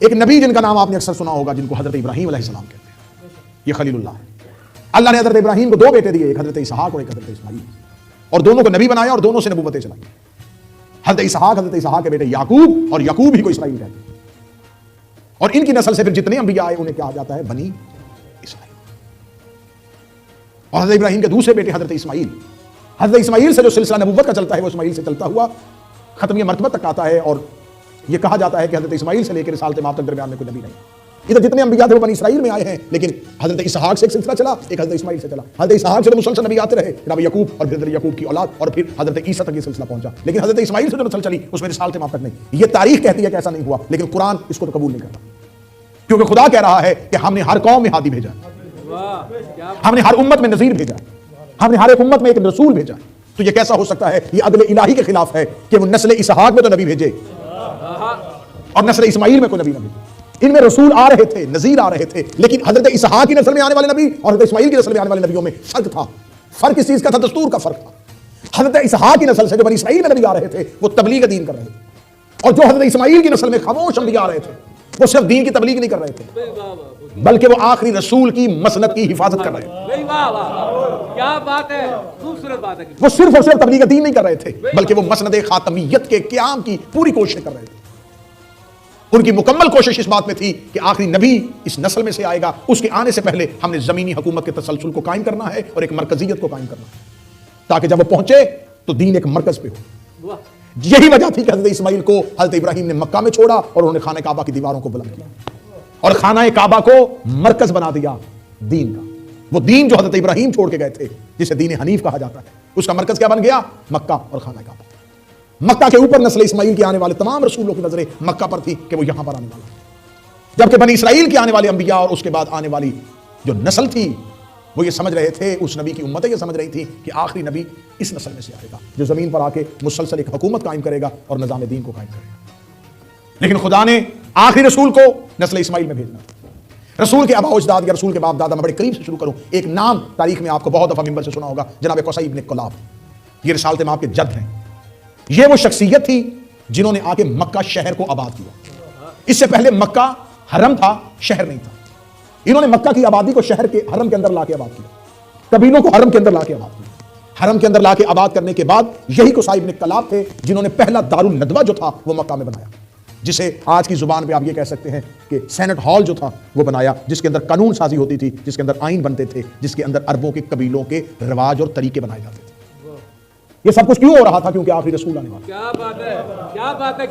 ایک نبی جن کا نام آپ نے اکثر سنا ہوگا، جن کو حضرت ابراہیم علیہ السلام کہتے ہیں، یہ خلیل اللہ ہے۔ اللہ نے حضرت ابراہیم کو 2 بیٹے دیے، ایک حضرت اسحاق اور ایک حضرت اسماعیل، اور دونوں کو نبی بنایا اور دونوں سے نبوتیں چلائی۔ حضرت اسحاق کے بیٹے یعقوب، اور یعقوب ہی کو اسرائیل کہتے ہیں، اور ان کی نسل سے پھر جتنے انبیاء آئے انہیں کہا جاتا ہے بنی اسرائیل۔ اور حضرت ابراہیم کے دوسرے بیٹے حضرت اسماعیل، حضرت اسماعیل سے جو سلسلہ نبوت کا چلتا ہے وہ اسماعیل سے چلتا ہوا ختمیہ مرتبہ تک آتا ہے، اور یہ کہا جاتا ہے کہ حضرت اسماعیل سے لے کے رسالت مآب تک درمیان میں کوئی نبی نہیں۔ ادھر جتنے انبیاء تھے وہ بنی اسرائیل میں آئے ہیں، لیکن حضرت اسحاق سے ایک سلسلہ چلا، ایک حضرت اسماعیل سے چلا۔ حضرت اسحاق سے تو مسلسل نبی آتے رہے، جناب یعقوب، اور پھر یعقوب کی اولاد، اور پھر حضرت عیسیٰ تک یہ سلسلہ پہنچا، لیکن حضرت اسماعیل سے جو نسل چلی اس میں رسالت مآب تک نہیں۔ یہ تاریخ کہتی ہے کہ ایسا نہیں ہوا، لیکن قرآن اس کو تو قبول نہیں کرتا، کیونکہ خدا کہہ رہا ہے کہ ہم نے ہر قوم میں ہادی بھیجا، ہم نے ہر امت میں نذیر بھیجا، ہم نے ہر ایک امت میں ایک رسول بھیجا۔ تو یہ کیسا ہو سکتا ہے؟ یہ عدل الہی کے خلاف ہے کہ وہ نسل اسحاق میں تو نبی بھیجے اور نسل اسماعیل میں کوئی نبی نہ بھیجے۔ ان میں رسول آ رہے تھے، نذیر آ رہے تھے، لیکن حضرت اسحاق کی نسل میں آنے والے نبی اور حضرت اسماعیل کی نسل میں آنے والے نبیوں میں فرق تھا۔ فرق اس چیز کا تھا، دستور کا فرق تھا۔ حضرت اسحاق کی نسل سے جو بنی اسرائیل میں نبی آ رہے تھے وہ تبلیغ دین کر رہے تھے، اور جو حضرت اسماعیل کی نسل میں خاموش انبیاء آ رہے تھے وہ صرف دین کی تبلیغ نہیں کر رہے تھے، بلکہ وہ آخری رسول کی مسند کی حفاظت کر رہے تھے۔ کیا بات ہے، خوبصورت بات ہے۔ وہ صرف اور صرف تبلیغ دین نہیں کر رہے تھے، بلکہ وہ مسند خاتمیت کے قیام کی پوری کوشش کر رہے تھے۔ ان کی مکمل کوشش اس بات میں تھی کہ آخری نبی اس نسل میں سے آئے گا، اس کے آنے سے پہلے ہم نے زمینی حکومت کے تسلسل کو قائم کرنا ہے اور ایک مرکزیت کو قائم کرنا ہے، تاکہ جب وہ پہنچے تو دین ایک مرکز پہ ہو۔ یہی وجہ تھی کہ حضرت اسماعیل کو حضرت ابراہیم نے مکہ میں چھوڑا اور انہوں نے خانہ کعبہ کی دیواروں کو بلند کیا اور خانہ کعبہ کو مرکز بنا دیا دین کا۔ وہ دین جو حضرت ابراہیم چھوڑ کے گئے تھے، جسے دین حنیف کہا جاتا ہے، اس کا مرکز کیا بن گیا؟ مکہ اور خانہ کعبہ۔ مکہ کے اوپر نسل اسماعیل کے آنے والے تمام رسولوں کی نظریں مکہ پر تھی کہ وہ یہاں پر آنے والا ہے، جبکہ بنی اسرائیل کے آنے والے انبیاء اور اس کے بعد آنے والی جو نسل تھی وہ یہ سمجھ رہے تھے، اس نبی کی امتیں یہ سمجھ رہی تھی کہ آخری نبی اس نسل میں سے آئے گا جو زمین پر آ کے مسلسل ایک حکومت قائم کرے گا اور نظام دین کو قائم کرے گا۔ لیکن خدا نے آخری رسول کو نسل اسماعیل میں بھیجنا۔ رسول کے آباء و اجداد یا رسول کے باپ دادا، میں بڑے قریب سے شروع کروں، ایک نام تاریخ میں آپ کو بہت دفعہ ممبر سے سنا ہوگا، جناب قصی بن کلاب۔ یہ رسالت مآب کے جد ہیں۔ یہ وہ شخصیت تھی جنہوں نے آ کے مکہ شہر کو آباد کیا۔ اس سے پہلے مکہ حرم تھا، شہر نہیں تھا۔ انہوں نے مکہ کی آبادی کو شہر کے حرم کے اندر لا کے آباد کیا، قبیلوں کو حرم کے اندر لا کے آباد کیا۔ حرم کے اندر لا کے آباد کرنے کے بعد یہی قصی بن کلاب تھے جنہوں نے پہلا دارالندوہ جو تھا وہ مکہ میں بنایا، جسے آج کی زبان پہ آپ یہ کہہ سکتے ہیں کہ سینٹ ہال جو تھا وہ بنایا، جس کے اندر قانون سازی ہوتی تھی، جس کے اندر آئین بنتے تھے، جس کے اندر عربوں کے قبیلوں کے رواج اور طریقے بنائے جاتے تھے۔ یہ سب کچھ کیوں ہو رہا تھا؟ کیونکہ آخری رسول آنے والا۔ کیا بات ہے، کیا بات ہے۔